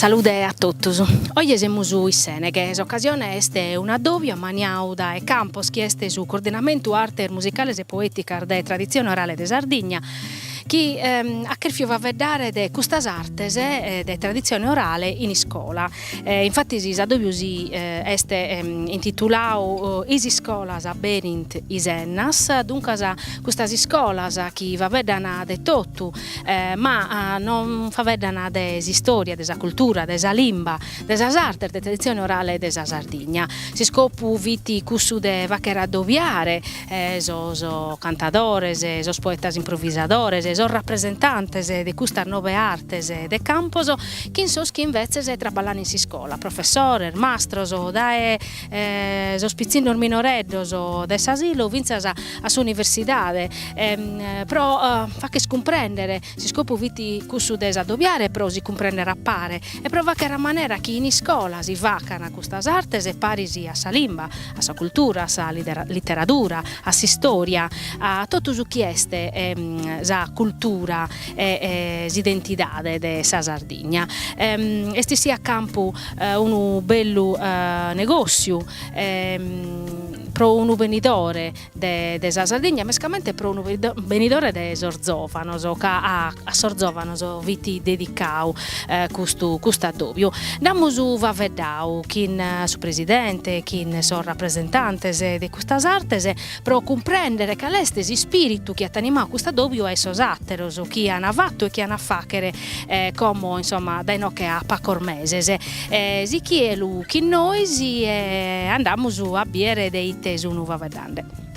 Salute a tutti. Oggi siamo in Senegal. L'occasione è una doppia maniauda e campus che è su coordinamento arte musicale e poetica de tradizione orale de Sardegna, che a che va a vedere de queste artes de tradizione orale in scuola. Infatti si è intitolato Isi Scolas a Benint Isennas, dunque queste scuolas che va a vedere de tutto, ma non fa vedere de storia, de cultura, de limba, de arte, de tradizione orale de Sardegna. Si scopu viti cussu de vaquera doviare, so cantadores, so poetas improvisadores, so rappresentantes de questa nove artes de camposo, che che invece traballano in scuola, professores, mastros, dae so spizzinos minoreddos, de s'asilo, vinzas a s'universitade, però fa che scomprendere, si scopu viti cussu de doviare, però si comprendere a pare, e prova che era maniera che in scuola si vacana queste artes e parisi a sa limba, a sa cultura, a sa letteratura, a sa storia, a tutto su chieste sa cultura e s'identità de sa Sardegna. Esti sia a campo un bello negozio pro un venidore de sa Sardegna, mescamente pro un venidore de Sorzofanos, che a Sorzofanos viti dedicau custa doppio. Damus va vedau kin su presidente, kin so rappresentantes de queste artes, pro comprendere che l'estesi spiritu che attanimau questa doppio è sos atteros, chi hanno fatto e chi hanno facere come insomma dai no che a pacormeses. Si chielu chi noi si andamus a biere dei tesu nu va vedande.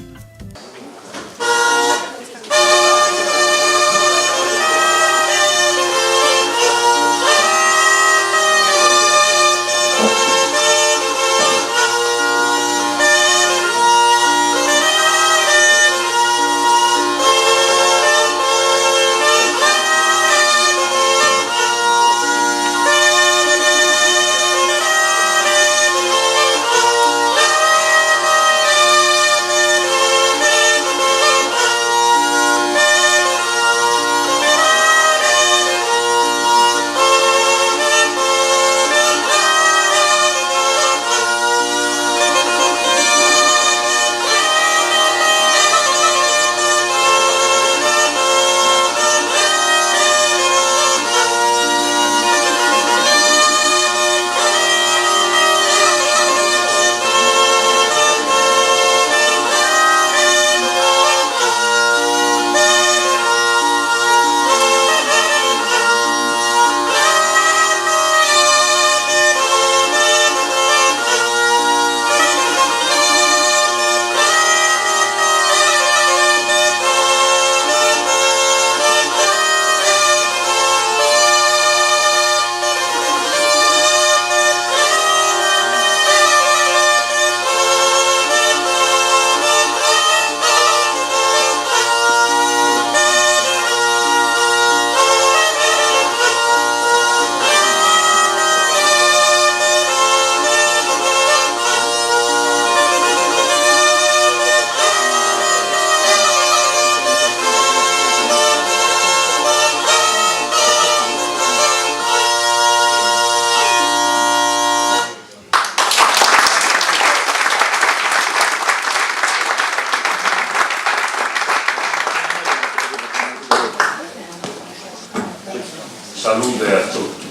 Salute a tutti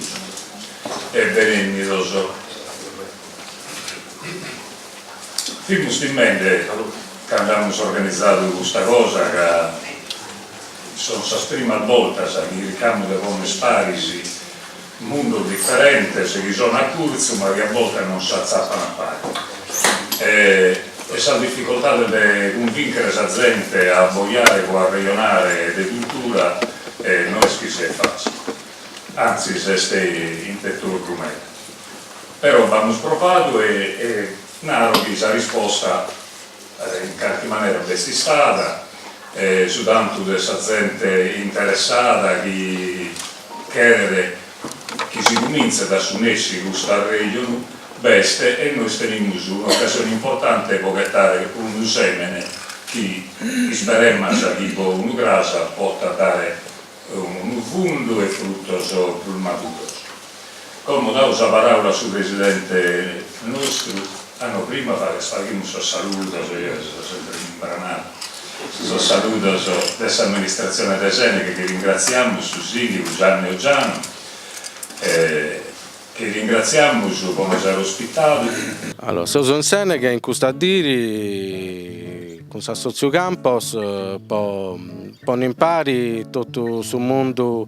e benvenuti. Fimus in mente che abbiamo organizzato questa cosa, che sono la prima volta che ricamo di come sparisi un mondo differente, se ci sono a curso ma che a volte non si azzappano a fare. E la difficoltà di convincere la gente a vogliare o a ragionare di cultura non è che sia facile. Anzi, se stai in tetto argomento. Però abbiamo provato e naro che la risposta in qualche maniera è stata, su tanto di questa gente interessata che chiede che si comincia da unirsi con questa regione beste, e noi teniamo un'occasione importante per gettare un semene che speriamo che tipo una grasa possa dare un fondo e frutto più maturo. come da la parola sul presidente nostro, hanno prima fatto un saluto, io sono sempre imbranato, un saluto dell'amministrazione di Seneca che ringraziamo su Sini, Gianni Oggiano, che ringraziamo su come ci ha ospitato. Allora, sono in Seneca in Custadiri con Sassozio Campos, poi impari tutto sul mondo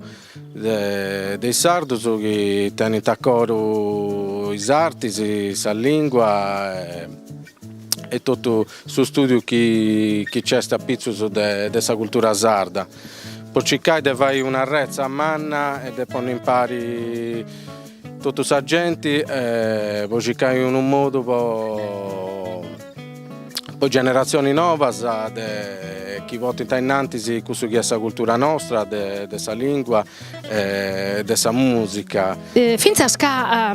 dei sardi che tengono d'accordo i arti, la lingua e tutto su studio che c'è sta pizzo della cultura sarda. Poi cercare di fare una rezza a manna e poi impari tutti i gente, poi cercare in un modo poi generazioni nuove chi vota innanzi questo che è la cultura nostra, della lingua, della musica. Finza ska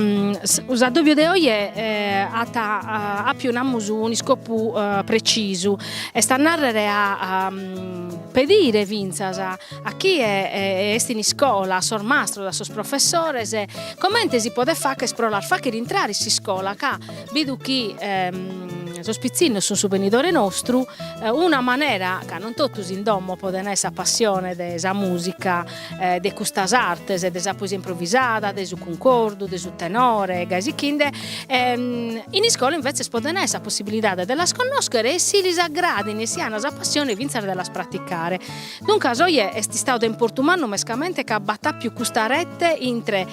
usadobbio de oggi ha più un scopo preciso e sta narrare a pedire vinzas a chi è in scuola, a sormastro, da sos professores, come si può fare che esplorare, fa che rientrare in scuola, che vedo chi sospizzino su venidore nostro, una maniera che non tutti in domo possono essere passione della musica, de queste arti, della poesia improvvisata, del concordo, del tenore, in scuola invece possono essere la possibilità di sconoscere e si risagradino e si hanno la passione di della praticare. Dunque, oggi è stato importante mescamente che abbatta più questa rete tra le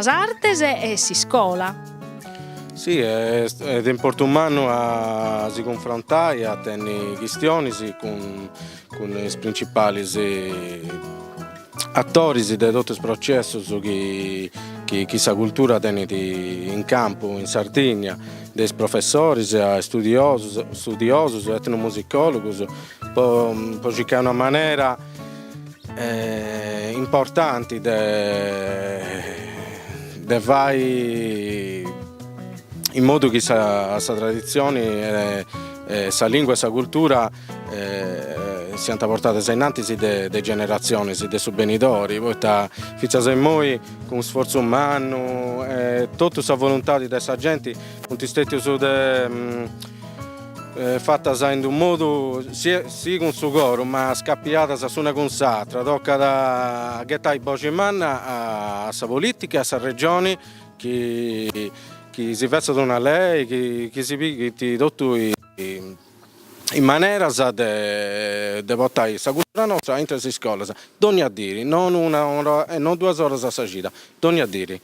arti e si scuola. Sì, è importante a si confrontare, a tenere questioni con i principali attori di tutto il processo che questa cultura tiene in campo in Sardegna, dai professori, a studiosi, etnomusicologi, poi c'è una maniera importante di fare in modo che questa tradizione, questa lingua e questa cultura siano portate innanzi delle generazioni, dei subbenitori, poi noi con sforzo umano e tutta la volontà di questa gente, non ti stai fatta in un modo sì con suo coro, ma scappiata su una consatra, tocca da gettare i voce in mano a politica, a regione che si versano una lei, che si pigli tutto in maniera di portare questa cultura nostra in le scuole, ogni a dire, non una ora e non 2 ore a sagita, ogni a dire.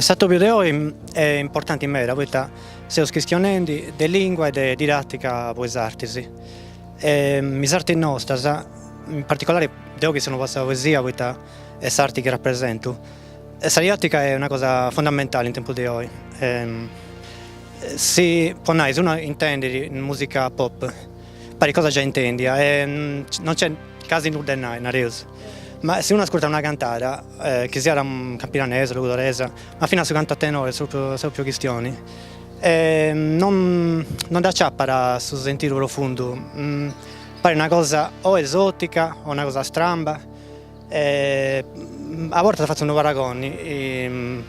Questo video è importante in me, perché stiamo discutendo di lingua e di didattica per le arti. Le arti nostre, in particolare devo che sono questa poesia, perché è l'arti che rappresento. La didattica è una cosa fondamentale in tempo di oggi. Se uno intende in musica pop, pare cosa già intendi, non c'è quasi nulla in ma se uno ascolta una cantata, che sia un campidanese, logudorese, ma fino a su canto a tenore, sono più questioni, non da ciappara su sentire profondo, pare una cosa o esotica o una cosa stramba. A volte faccio un paragone,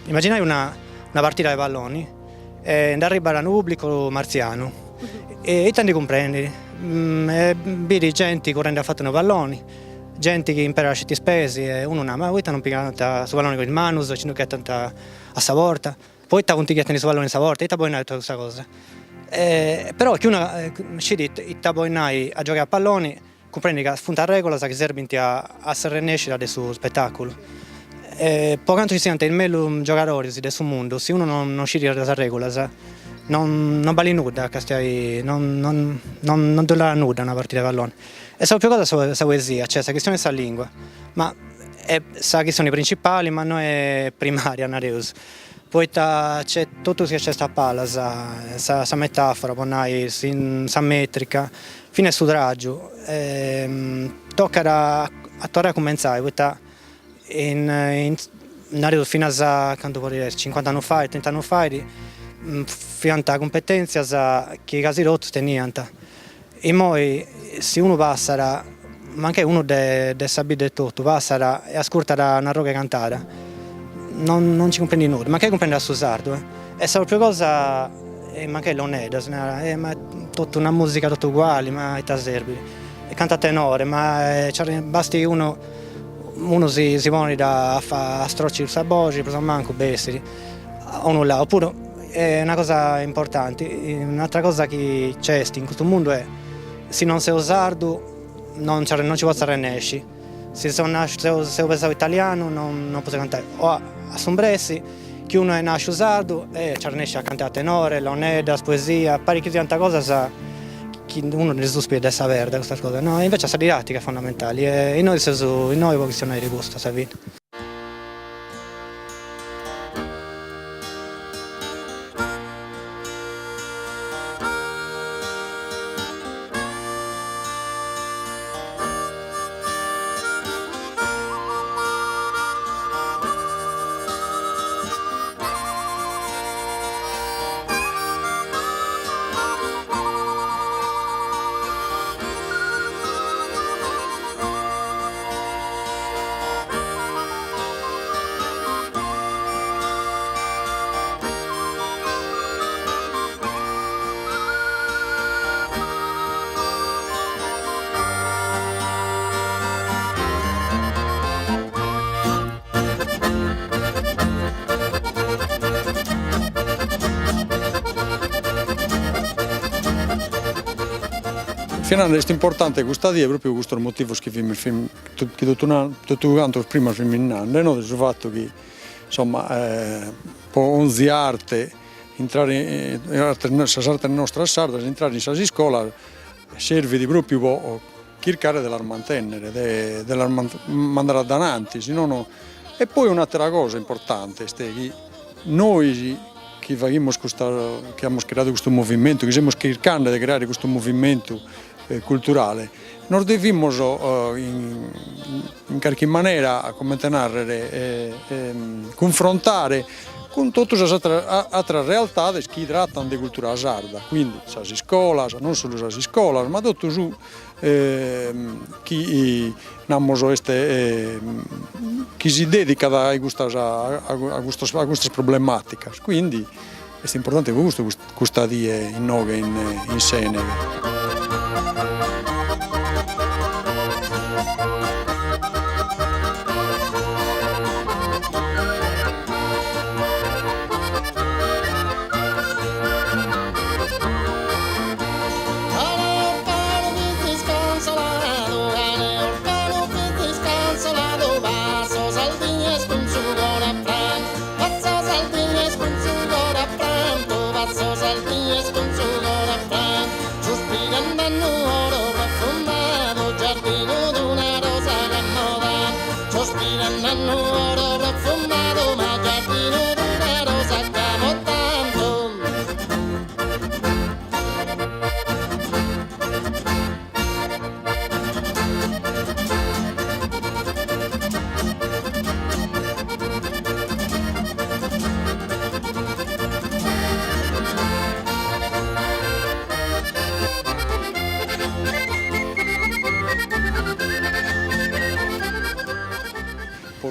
immaginai una partita di palloni, e arriva un pubblico marziano, e tanti comprendi, vedi gente correndo a fare un palloni, gente che impara a certi spesi e uno ma voi non pigliate su pallone con il manus, ci non tanta a sta volta, poi ta conti che su pallone sta volta e ta poi questa cosa. Però chi uno scende i tabonai a giocare a palloni, comprendi che funta regola che serve a serrenescere del suo spettacolo. Poi quanto ci siano il meglio giocatori del suo mondo, se uno non scende da regola, non vale nulla, non dura nulla una partita di pallone. E so più cosa questa poesia, cioè questa questione è la lingua, ma è la questione principale, ma non è primaria, Nareus. Poi c'è tutto che c'è questa palla, questa metafora, questa metrica, fino al sudraggio. Tocca a tornare a cominciare, fino a 50 anni fa, 30 anni fa, fino a competenze che i casi rotti tenivano. E poi se uno passa, ma anche uno deve sapere tutto, passa e ascolta una roba cantata, non ci comprendi nulla, ma che comprendi a suo sardo? E sa proprio cosa, ma che non è, ma tutta una musica tutta uguale, ma è serve. E canta a tenore, ma basti uno si pone a strocci il voce, per manco bestia, uno là, oppure è una cosa importante, un'altra cosa che c'è in questo mondo è se non sei sardo non ci posso rennesci, se sei pensato italiano non posso cantare, o a Sombresi che uno è nasce sardo e ci riesce a cantare a tenore, l'oneda, poesia, parecchie di tante cose che uno ne sospetta di sapere questa cosa, no? Invece la didattica è fondamentale e noi vogliamo di gusto, sai? Finalmente è importante questa dia proprio questo motivo che il film che tutto quanto prima film in anno, no? Del fatto che insomma può ogni arte entrare nella nostra sarda, entrare in questa scuola serve di proprio cercare della mantenere, della mandare avanti, se no. E poi un'altra cosa importante è che noi che abbiamo creato questo movimento, che stiamo cercando di creare questo movimento culturale, non dobbiamo in qualche maniera confrontare con tutte le altre realtà che trattano di cultura sarda, quindi le scuole, non solo le scuole, ma tutto su chi si dedica a queste problematiche. Quindi è importante questa dia in noi in Senegal.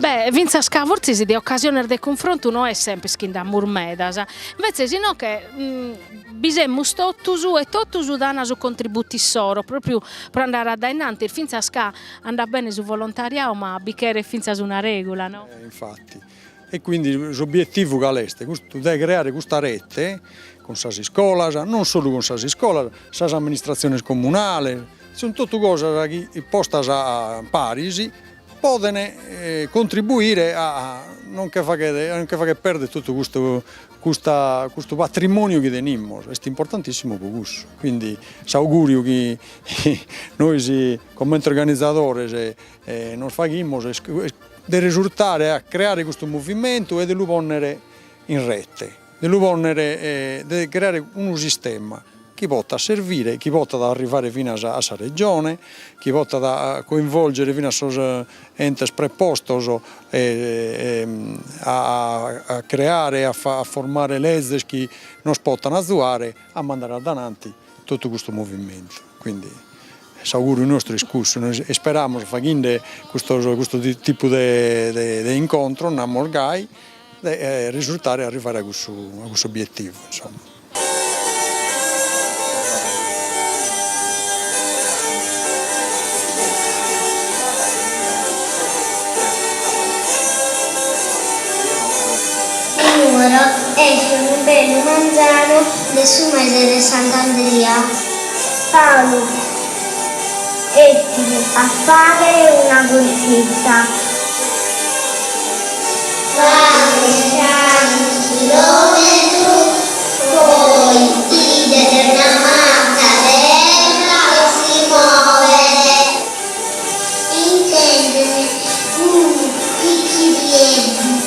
Beh, vinza scavorzi di occasione del confronto non è sempre schinda murmedas, invece se no che bisogna tottusu e tottusu danno su contributi soro, proprio per andare ad innanti, il finza sca andrà bene su volontariato, ma bicchiere finza su una regola, no? Infatti, e quindi l'obiettivo che è questo di creare questa rete con le scuole, non solo con le scuole, le amministrazioni comunali, sono tutte cose che poste a Parisi possono contribuire a non che perdere tutto questo patrimonio che abbiamo, è importantissimo per questo. Quindi augurio che noi come organizzatori non facciamo di risultare a creare questo movimento e di lo porre in rete, di creare un sistema che possa servire, che possa arrivare fino a questa regione, che possa coinvolgere fino a questi enti preposti a creare, a formare leggi che non possano attuare, a mandare avanti tutto questo movimento. Quindi augurio il nostro discorso, noi speriamo che questo tipo di incontro non morgai risultare arrivare a questo obiettivo. Insomma. Esce un bello mangiano del suo mese di Sant'Andrea. Paolo etti a fare una borsetta. Fare un chilometro, poi chiedere una macca terra e si muovere. Intendere un picchipiedi.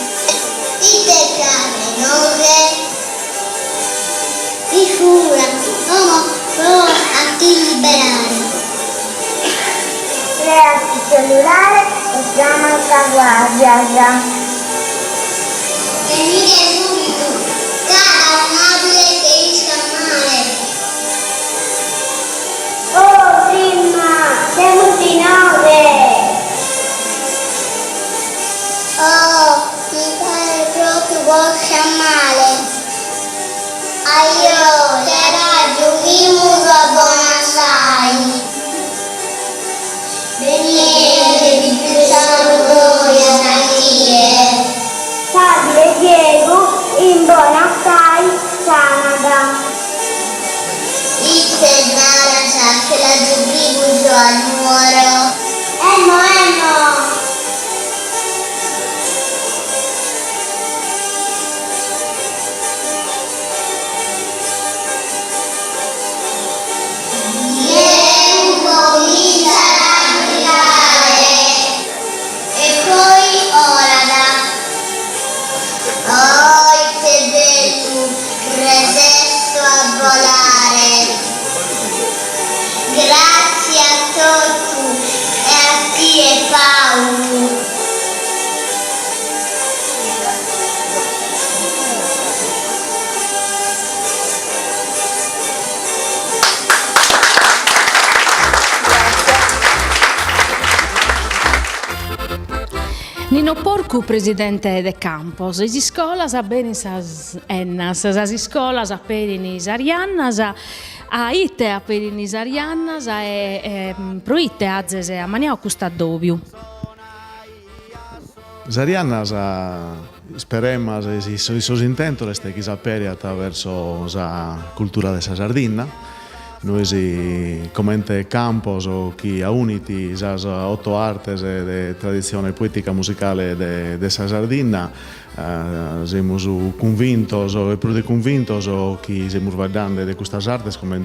Di fura, uomo a ti liberare. Reati cellulare e chiama la guardia. E mi viene subito, cara un'abile che isca male. Oh, prima, siamo di 9. Oh, mi pare proprio boccia male. Aio, c'era giochimo a buona sai. Venire di più sangue a Sanchie. Padre Diego in buona sai Canada. Ite nara sa che la giochimo giù al muro. No. Grazie a tutti e a chi è Paolo. Nino Porcu, presidente de Campos, e scolas a bene sas ennas, sas scolas a perinis ariannas, a ite a perinis ariannas e proite azes a maniao custa doviu. Ariannas speremmas e sos intento este che sapere attraverso la cultura de sa Sardegna. Noi come Campos o chi ha uniti le 8 artes de tradizione poetica musicale de sa Sardegna, siamo convintos e più convintos che siamo guardando di queste artes come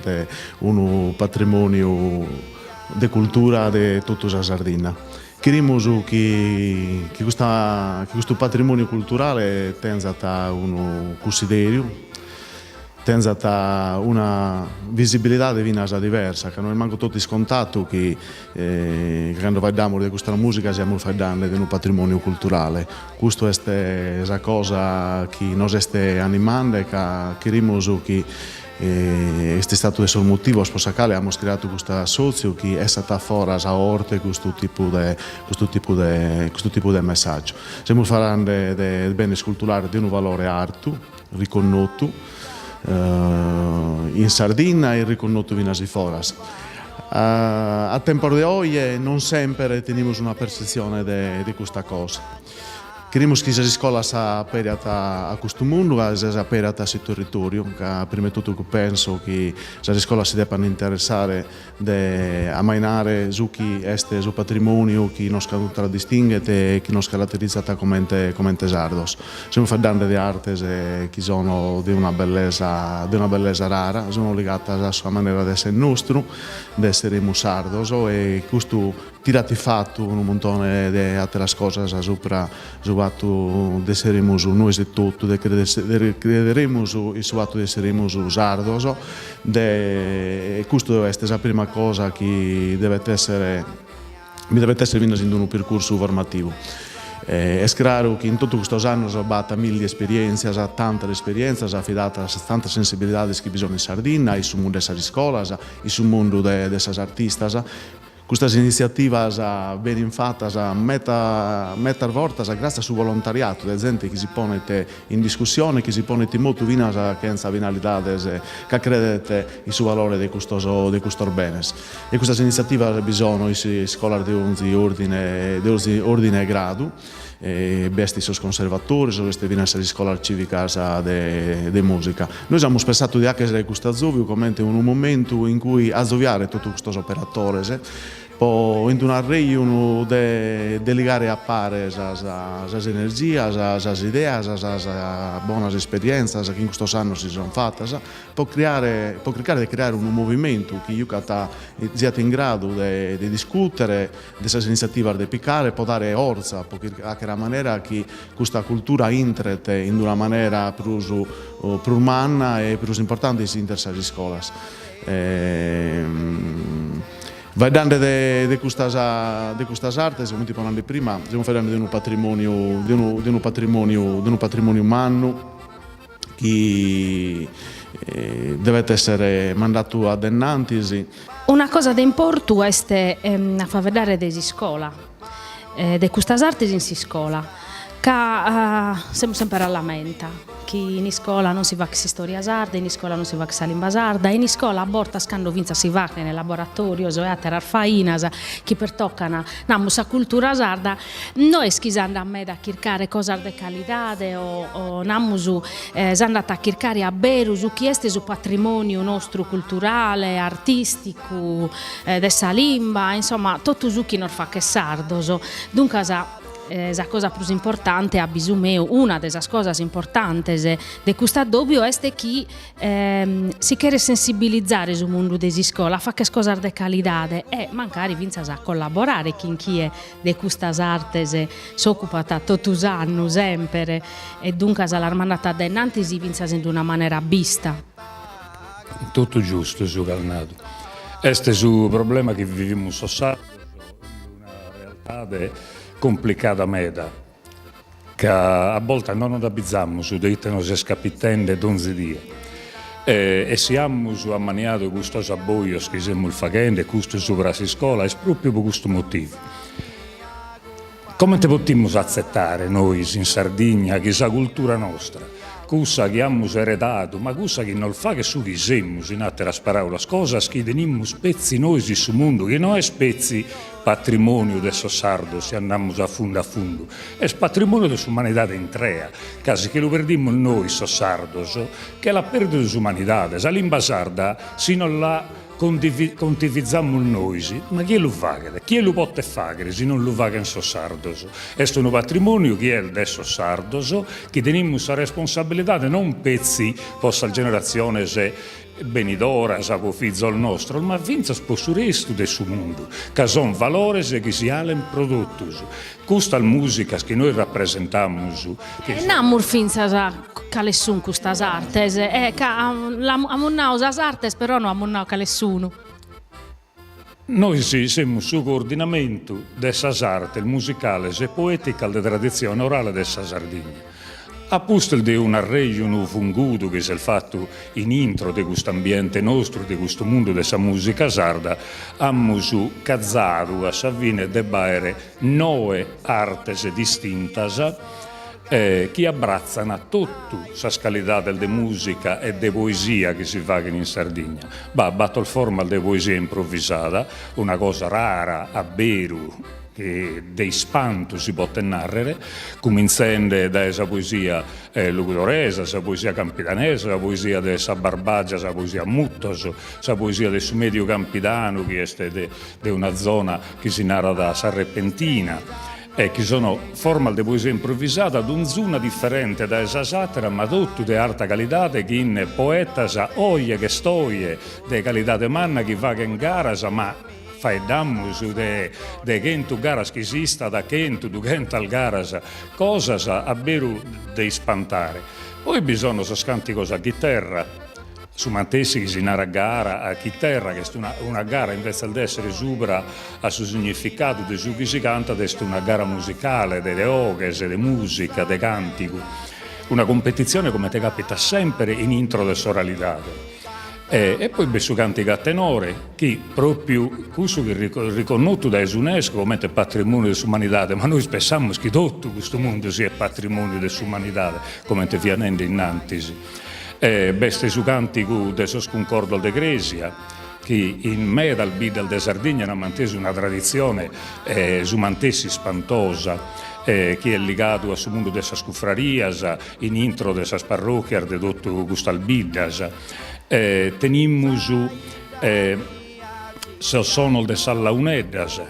un patrimonio di cultura di tutta la Sardegna. Crediamo che questo patrimonio culturale tenga un considerio, tenga una visibilità diversa, che non è manco tutti scontato che quando parliamo di questa musica stiamo parlando di un patrimonio culturale. Questa è la cosa che ci sta animando e che crediamo che è stato il motivo per il quale abbiamo creato questo assozio che è stata fuori a orte questo tipo di messaggio. Stiamo parlando di beni culturali di un valore alto, riconosciuto in Sardegna e riconosciuto in Asiforas. A tempo di oggi non sempre teniamo una percezione di questa cosa. Queremos que as escolas aperta a questo mondo, aperta a questo territorio. Prima di tutto penso che le scuole si debbano interessare a mainare su chi este su patrimonio, chi nos contraddistingue e chi nos caratterizza come sardos. Siamo parlando di arte che sono di una bellezza rara, sono legate alla sua maniera di essere nostro, di essere sardos, e questo tirati fatto un montone di altre cose sopra su fatto di essere noi di tutto, di crederemo su fatto di essere sardos, e questo deve essere la prima cosa che deve essere vinta in un percorso formativo. È chiaro che in tutti questi anni ho fatto mille esperienze, tante esperienze, ho affidato tante sensibilità che bisogna in Sardegna, sul mondo delle scuole, sul mondo degli artisti. Queste iniziative ben fatte, mettere volte grazie al volontariato, la gente che si pone in discussione, che si pone molto vicino a questa finalità, che crede il suo valore di questo bene. E queste iniziative bisogna di scuole di ordine e grado, besti sono conservatori, sono queste essere scuole civiche di musica. Noi abbiamo pensato di essere questo Azovio come un momento in cui azzoviare tutti questi operatori, poi in una riunione di legare a pare le energie, le idee, le buone esperienze che in questo anno si sono fatte, può cercare di creare un movimento che sia in grado di discutere, di queste iniziative di piccare, può dare forza, anche la maniera che questa cultura entra in una maniera più umana e più importante in le scuole. Vedendo di queste arti, come ti parlando prima, stiamo parlando di un patrimonio umano che deve essere mandato ad ennanti. Una cosa da importu è a far vedere delle scuole, di queste arti in scuola, che siamo sempre alla lamenta. Che in scuola non si va a storia sarda, in scuola non si va a lingua sarda, in scuola a borta scando vinza si va nel laboratorio, a terar fainas, che per toccano la cultura sarda, noi schisando a me da cercare cose di qualità o namusu andata a cercare a beru su chi è su patrimonio nostro culturale, artistico, dessa limba, insomma, tutto su chi non fa che sardos. Dunque, la cosa più importante a bisumeo, una delle cose importanti di questo doppio è che si chiede sensibilizzare sul mondo delle scuole, a fare che cose di qualità e magari vince a collaborare con chi è di queste arti si occupa tutti gli anni sempre e dunque l'armata dennanti si vince in una maniera vista. Tutto giusto, su Calnato. Questo è un problema che viviamo in società, in una realtà complicata meda, che a volte non abbiamo su dei nostri scapitende donzi die. E siamo ammaniati questo sabboio che siamo facendo, questo sopra la scuola, è proprio per questo motivo. Come possiamo accettare noi in Sardegna che la cultura nostra, cosa che abbiamo eredato, ma cosa che non fa che su che siamo, in altre parole, cose che teniamo spezzi noi sul mondo, che non è spezzi patrimonio del sardo, se andiamo a fondo, è patrimonio dell'umanità intera, casi che lo perdiamo noi sardos, che la perde dell'umanità, la lingua sarda, se non la condividiamo noi, ma chi lo fa? Chi lo può fare se non lo fa in sardos? È un patrimonio che è del sardos, che teniamo la responsabilità di non pezzi per la generazione benidora, sapo figlio nostro, ma vince sul resto del suo mondo, che sono valori che si hanno prodotti. Questa musica che noi rappresentiamo. Non finza che sono queste arti, ammonniamo le arti, però non ammonniamo che sono. Noi siamo su coordinamento delle arti musicali e poetiche della tradizione orale della Sardegna. A posto di un arreggio funguto che si è fatto in intro di questo ambiente nostro, di questo mondo della musica sarda, abbiamo cazzato a Savine de Baere 9 arti distinte che abbracciano a tutta la scalità della musica e della poesia che si fa in Sardegna. Battle formal di poesia improvvisata, una cosa rara a Beru, dei spanto si può narrare, cominciando da esa poesia lugudoresa, esa poesia campidanese, la poesia de sa Barbagia, la poesia Muttos, la poesia del medio campidano, che è di una zona che si narra da Sarrepentina, che sono forme di poesia improvvisata ad un'zona differente da esa satira, ma tutto di alta qualità, che in poeta sa oie che stoie di qualità manna che va che in gara, ma fai dammus de kentu garas che esista da kentu du kental garas cosa a beru de spantare. Poi bisogna scanti cosa a chitarra, su mantessi che si narra gara a chitarra, che è una gara invece di essere subra a suo significato di su che si canta, è una gara musicale, delle oghes, de musica, de cantico, una competizione come te capita sempre in intro de soralità. E poi su cantica a tenore, che proprio questo che è riconosciuto da UNESCO come patrimonio dell'umanità, ma noi pensiamo che tutto questo mondo sia patrimonio dell'umanità, come te viene innanzi. Beste su cantico del Sconcordo de Gresia, che in Medal Bidal de Sardegna hanno manteso una tradizione su mantessi spantosa, che è legato al mondo delle scuffrarias, in intro delle parrocchie di tutto questo albidas. Tenimmus se sono de Sallauneddas,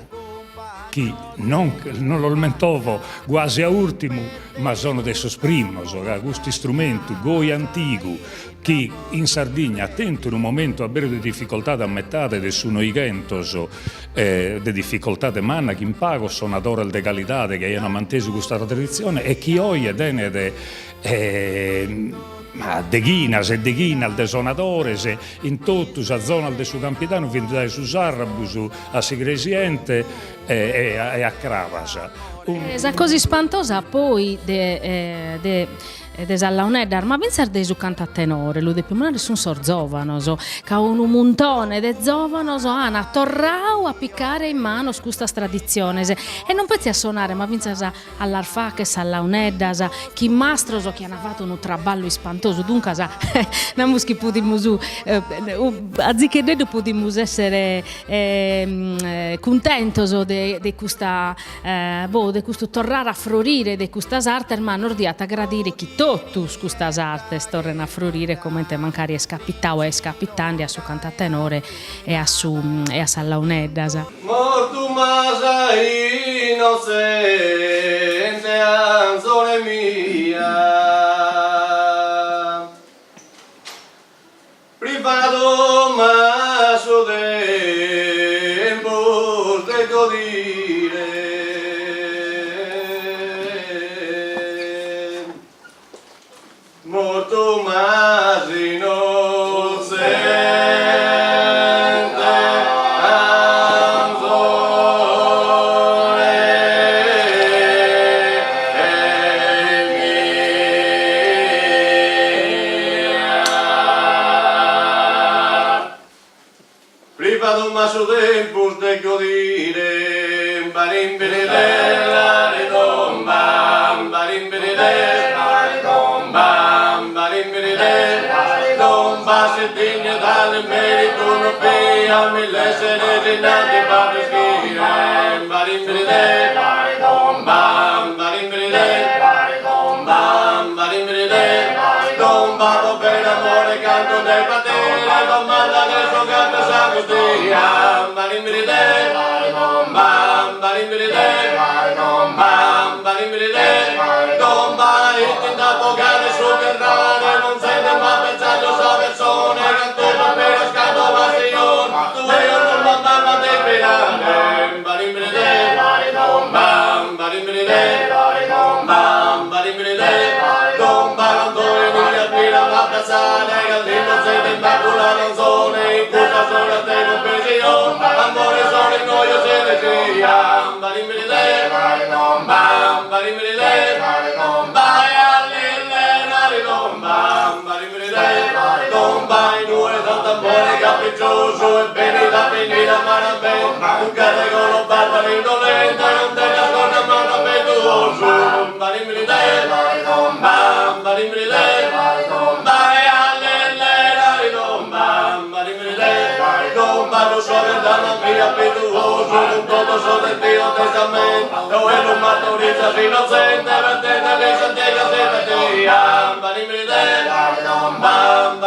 che non lo mentovo quasi a ultimo, ma sono dei primos, questi strumenti goi antico che in Sardegna attento in un momento a bere di difficoltà da metade de sono i gentos, de difficoltà de manna che in pago sono ad ora de qualità che hanno manteso questa tradizione e chi oggi è ma de Ghinas e de Ghinal de sonadores in tutto la zona del suo campitano fin da su Sarrabus a Sigresiente e a Cravas. Esa così spantosa poi de Sallaunedda, ma pensare de su canta tenore, lo de più meno sono giovanos, che un montone de giovanos hanno torrau a piccare in mano questa tradizione e non pensi a suonare, ma pensare all'arfa che Sallaunedda, chi mastros che hanno fatto un traballo spantoso, dunque non muschi pudimos anziché noi pudimos essere contentos de questa de questo torrare a florire de questa arte, ma non ordiata a gradire chi totus questa arte tornano a florire come te mancari è scapitao e scapitandi a su cantatenore e a Sallaunedda. Mortu masa innocente anzone mia, privato maso tempo de godire. Morto mas innocente anzone mia, privato maso tempo de godire, barimbirella ridomba, barimbirella ridomba, barimbirella ridomba, se digna dalle merito non pia, mille sere rinati papeschire, barimbirella ridomba, barimbirella ridomba, barimbirella ridomba, do per amore canto del patere, domanda del suo canto s'agostia, barimbirella ridomba, barimbirella ridomba, barimbirella ridomba, e da pogare su terrane, non sente ma pensato sa persone, cantona per scatto bastion, tu e non mamma te pirane, barimbirella ridomba, barimbirella ridomba, barimbirella ridomba, non dove di capire la piazzale, Gallino se ne imbacula non zone, in questa zona te non pensione, amore sono in noio se ne sia, barimbirella ridomba, barimbirella ridomba, e all'illena ridomba, barimbirella ridomba, in due da tambore capriccioso, e bene da finita marabella, un carregolo barbaro indolente, non te nasconde ma non vetuoso, barimbirella ridomba, barimbirella ridomba, e all'illena ridomba, barimbirella ridomba, lo so che da una via vetuoso, sotto del Dio testamento, dove non maturizza innocente, vendete che sentega se bam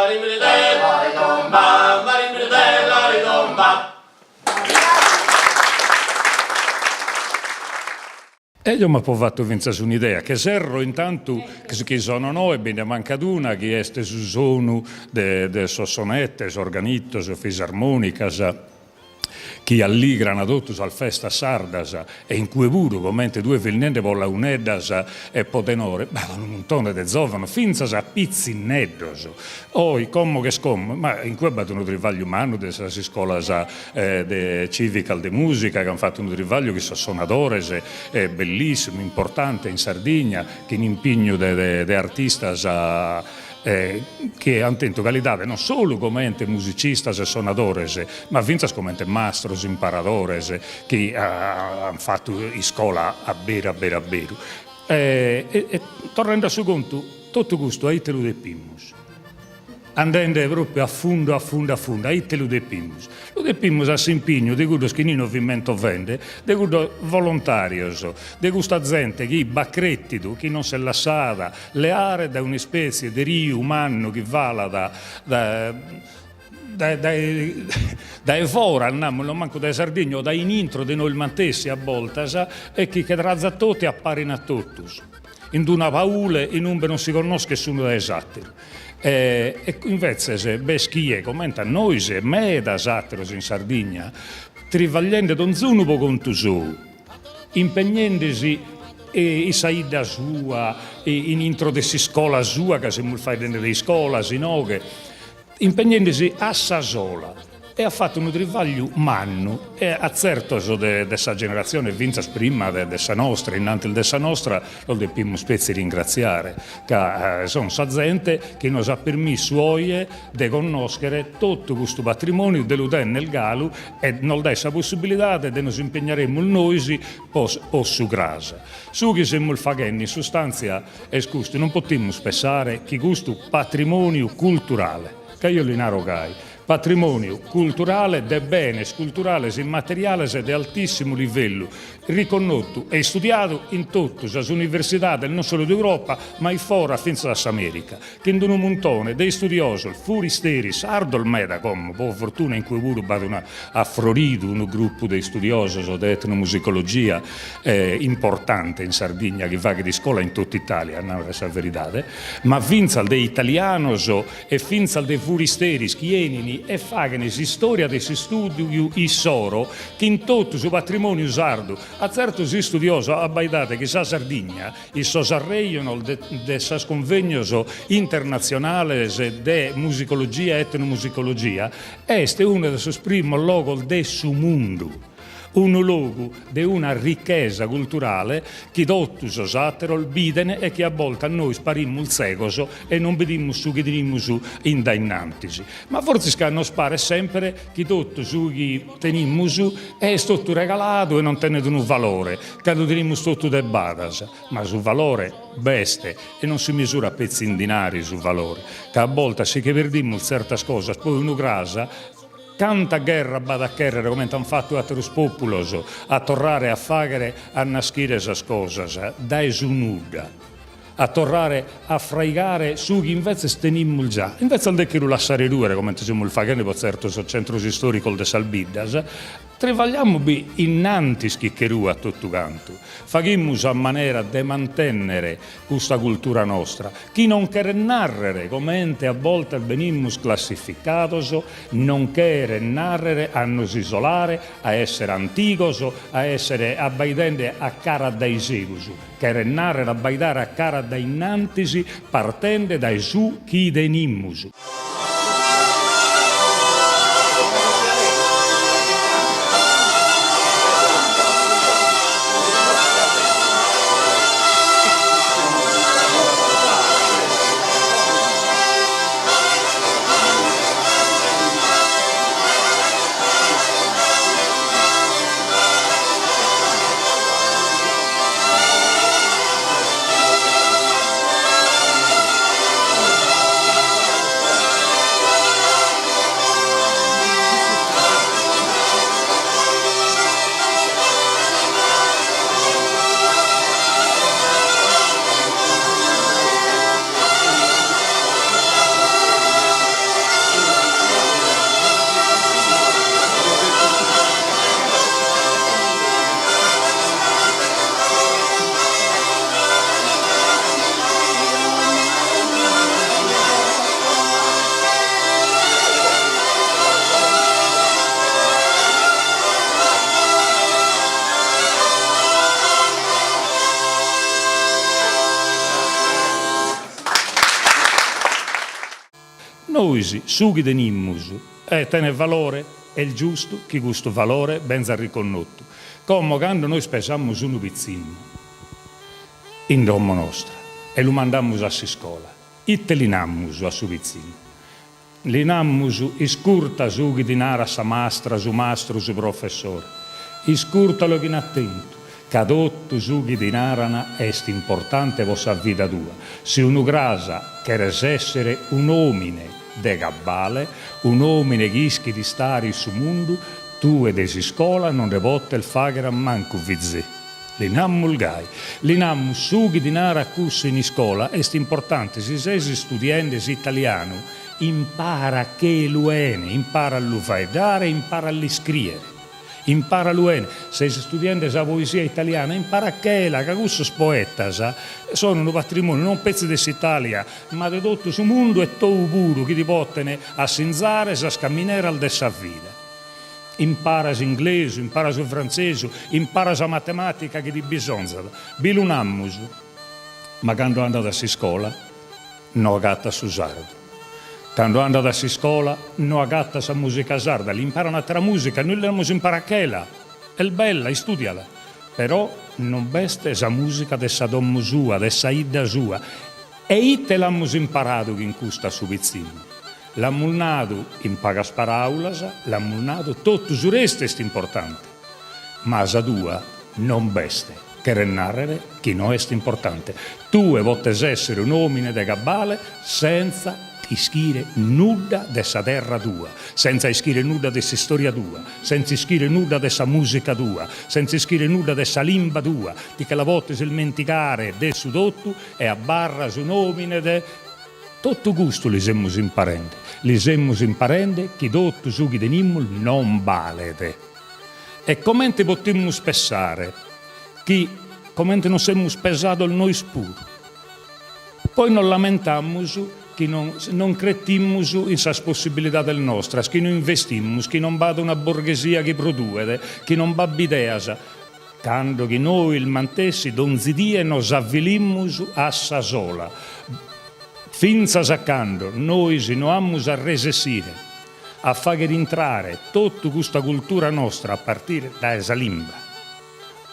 E io mi ho fatto vincere un'idea, che serro intanto che sono noi, bene mancaduna, che este su sono de sossonette, organitto, fisarmonica, che alligrano tutti al festa sardas e in cui pure come due vilnende vola uneddas e potenore, ma un montone de zovano, finza a pizzineddos. Oi, commo che scommo, ma in cui battono un trivaglio umano de si scuola de civical de musica, che hanno fatto un trivaglio che sono sonadores, è bellissimo, importante in Sardegna, che in impegno de artistas che hanno tentato qualità non solo come musicistas e sonadores, ma vinzas come mastros, imparadores, che hanno fatto in scuola a bere. E tornando a su conto, tutto questo a Italo de Pimmus. Andando proprio a fondo, a Italo de Pimmus. Lo de Pimmus ha impegno di quello che non ovviamente vende, di quello volontario, di questa gente che baccrettido, che non si è lasciata leare da una specie di rio umano che vala da fora, non manco da Sardegna o da in intro di noi mantessi a volte, e che razza tutti apparino a tutti. In una paura e non si conosce nessuno da esatto. E invece se beschie commenta noi se me da satteros in Sardegna trivagliando non sono po' conto su impegnandosi i saida sua in intro dessa scuola sua che se fai dentro di scuola sinoghe impegnandosi a sa sola e ha fatto un trivaglio manno e a certo dessa generazione vinzas prima dessa nostra innanzi dessa nostra lo dobbiamo spezzi ringraziare che sono sa gente che nos ha permesso oggi di conoscere tutto questo patrimonio dell'Uden nel Galu e non dà questa possibilità di nos impegnaremo noi o su grasa su che siamo facendo in sostanza è scusto non potremmo spessare che questo patrimonio culturale che io li narogai patrimonio culturale de beni culturali immateriali di altissimo livello, riconosciuto e studiato in tutte le università non solo d'Europa, ma fuori fino all'America, che in un montone dei studiosi, furisteri, sardo il meda, come per fortuna in cui pure ha florito un gruppo di studiosi di etnomusicologia importante in Sardegna, che va di scuola in tutta Italia, non è la verità, ma finza dei italiani e finza dei furisteri, schienini, e fagano si storia di si studio i soro che in tutto su patrimonio sardo a certo si studioso abbaidate che sa Sardegna il so sarreiono de sa convegno internazionale de musicologia etnomusicologia este uno dei suoi primi luoghi del suo mondo un luogo di una ricchezza culturale che tutti osatero bidene e che a volte a noi sparimmo il secoso e non vediamo su che diremmo su in dainantisi. Ma forse che non spare sempre che tutto su che tenimmo su è tutto regalato e non tenete un valore, che lo diremmo tutto de badas, ma su valore beste e non si misura a pezzi in denari su valore, che a volte se che perdimmo certe cose, poi uno grasa tanta guerra bada a chiedere come hanno fatto altri populos a tornare a fare a nascire queste cose da esunuda a tornare a fraigare su che invece stenimmo già invece al decchio lasciare due come diciamo il fagane per certo centro storico de Salbiddas travagliamo innanti schiccheru a tutto canto faghiamo a maniera di mantenere questa cultura nostra chi non quer narrare come a volte venimmo classificatos non quer narrare a nos isolare a essere anticos a essere abbaidende a cara dai segus quer narrare abbaidare a cara dai innantisi partende dai su chi denimmus. noi sughi tenimus e tene valore è il giusto che questo valore ben sia riconosciuto. Come quando noi spesiamo un pizzino in domo nostra e lo mandiamo a scuola, e te linammus a su pizzino. Linammus iscurta su chi dinara sa mastra, su mastro, su professore. Iscurtalo che in attento. Cadotto su chi dinarana est importante vostra vita tua. Se uno grasa queres essere un omine de gabbale, un omine che ischi di stare su mondo, tu e desi scuola non ne votte il fagere manco vizzi. Linammu gai. Linammu su chi dinara cusso in scuola est importante. Se sei studiando italiano, impara che l'uene, impara a lo faedare, impara a scrivere. Impara l'uene, se studiando la poesia italiana, impara che questo poetas sono un patrimonio, non pezzi dell'Italia, ma di tutto il mondo e tutto puro che ti portano a sinzare, a scamminare al dessa vita. Impara l'inglese, impara il francese, impara la matematica che ti bisogna. Bilunammus, ma quando è andato a scuola, non agatta su sardo. Quando è andato a scuola, non agatta sa musica sarda, l'impara un'altra musica, noi dobbiamo imparare quella. È bella, studiala. Però non beste sa musica dessa dommo sua, dessa idda sua. E ite l'abbiamo imparato che in custa su pizzino. L'abbiamo nato in pagas paraulas, l'abbiamo nato tutto su reste è importante. Ma sa tua non beste, che renarrere che non è importante. Tu votes essere un uomine de gabbale senza ischire nulla dessa terra tua, senza ischire nulla dessa storia tua, senza ischire nulla dessa musica tua, senza ischire nulla dessa lingua tua, di che la volte si dimenticare del sudotto e a barra su nomine de tutto gusto li semmo imparende che dotto su chi tenimmol non valete. E commente potremmo spessare che commente non semmo spesato il noi spuro. Poi non lamentammo che non cretimmus in sa possibilità del nostro, che non investimmus, che non vada una borghesia che produce, che non va bideasa. Quando che noi il mantessi donzidie nos avvilimmus a sa sola. Finza saccando noi si non ammus a resessire, a fare rientrare tutta questa cultura nostra a partire da esa limba.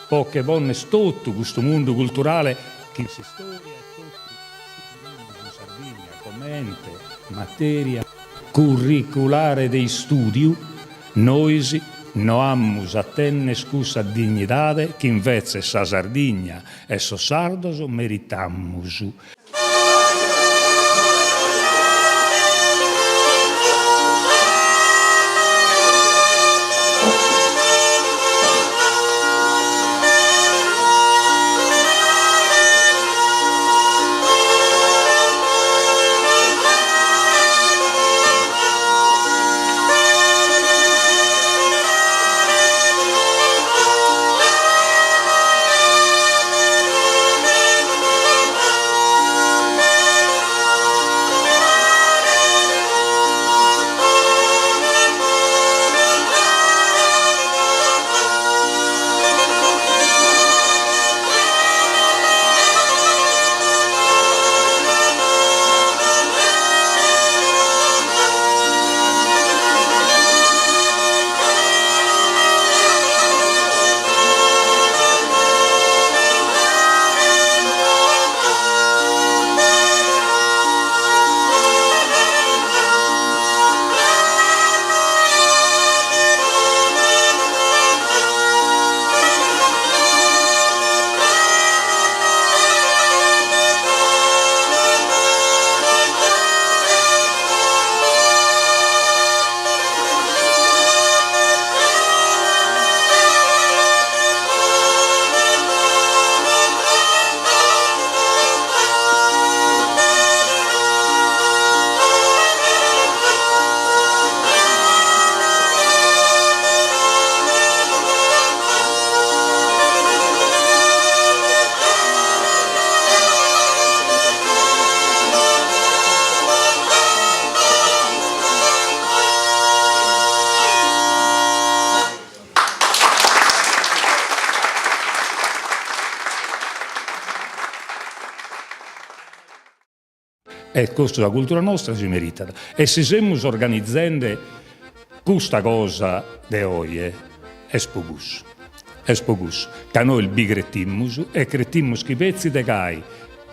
Poche bonne tutto questo mondo culturale che si storia materia curriculare dei studi, noi non abbiamo a tenne scusa dignità che invece sa Sardegna e so sardos meritammus. e questa la cultura nostra si merita. E se siamo organizzando questa cosa di oggi, è spogus. È spogus. Che noi il bigrettimus e crettimus che pezzi de cai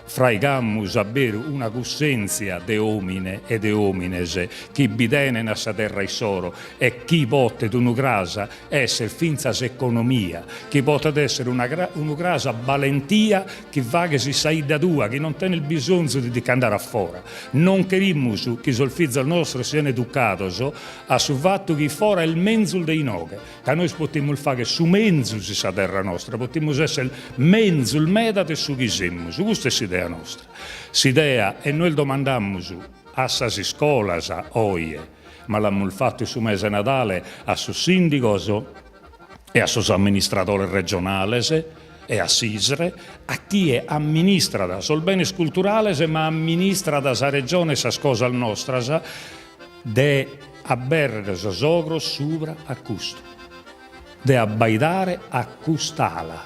fraigammus a bere una cussenza de omine e de omines chi bidenen a sa terra e soro e chi pote d'unu grasa essere finzas economia, chi pote essere una grasa valentia che va che si saida tua, che non tiene il bisogno di andare a fora. Non querimmus che sul figlio nostro siano educatos a su fatto che fora è il menzul dei noghe, che noi potremmo fare su menzul si sa terra nostra, potremmo essere menzul medate su chi siamo, su questa è l'idea nostra. S'idea, e noi domandammo a sasi scolas oie, ma l'abbiamo fatto su mese Natale a su sindicos e a sus amministratori regionali e a Sisre, a chi è amministrata sul bene culturale, ma amministrata sa regione sa cosa nostra, de abberre sogro sopra a custo, de abbaidare a custala.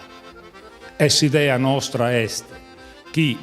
E s'idea nostra est chi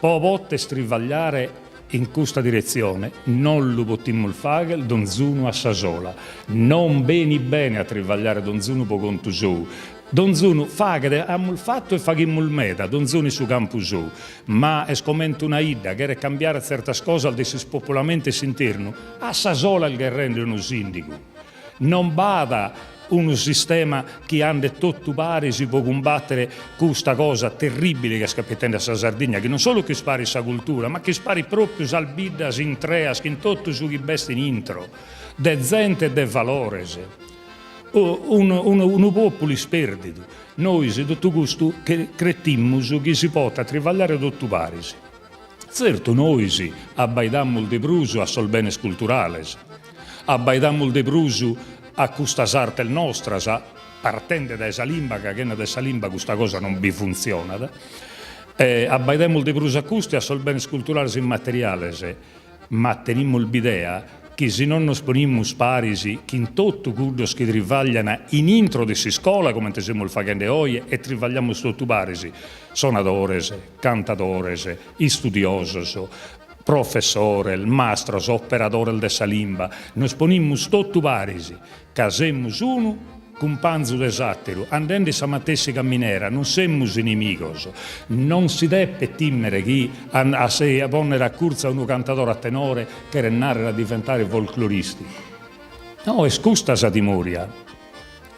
può poter strivagliare in questa direzione, non lo potremmo fare donzuno a sasola. Non bene a trivagliare donzuno po conto suo. Donzuno fa che abbiamo fatto e faghiamo il meta, donzuno su campo suo. Ma è scomento una idea, che era cambiare certe cose al spopolamento interno. A sasola il che rende uno sindaco. Non bada un sistema che ande tutto pari si può combattere questa cosa terribile che scappetta a Sardegna, che non solo che spari sa cultura, ma che spari proprio sal bidas in treas, che in tutto su chi besti in intro, de gente e de valores. Un popolo sperdito. Noi, se tutto questo, che cretimmo che si possa trivagliare tutto pari. Certo, noi sì, abbaidammo il de bruso a sol bene culturale, abbaidammo il de bruso a questa arte nostra, partendo da esa limba, che da esa limba questa cosa non vi funziona. Abbaidemmo di brusa accusti a sol bene culturali immateriali, ma tenimmo l'idea che se non nos ponimmo sparisi, che in tutto quello che trivagliano in intro di si scuola, come siamo il facendo oggi, e trivagliamo tutto parisi, sonadores, cantadores, studiosos, professore, il mastro, operatore della limba, noi ponimmo tutto parisi, casemmus uno, con panzo d'esattero, andando a matessi camminera, non siamo inimigos, non si deve timere chi a se a ponere a curza uno cantatore a tenore che rennare a diventare folcloristico. No, è scusta sa timoria.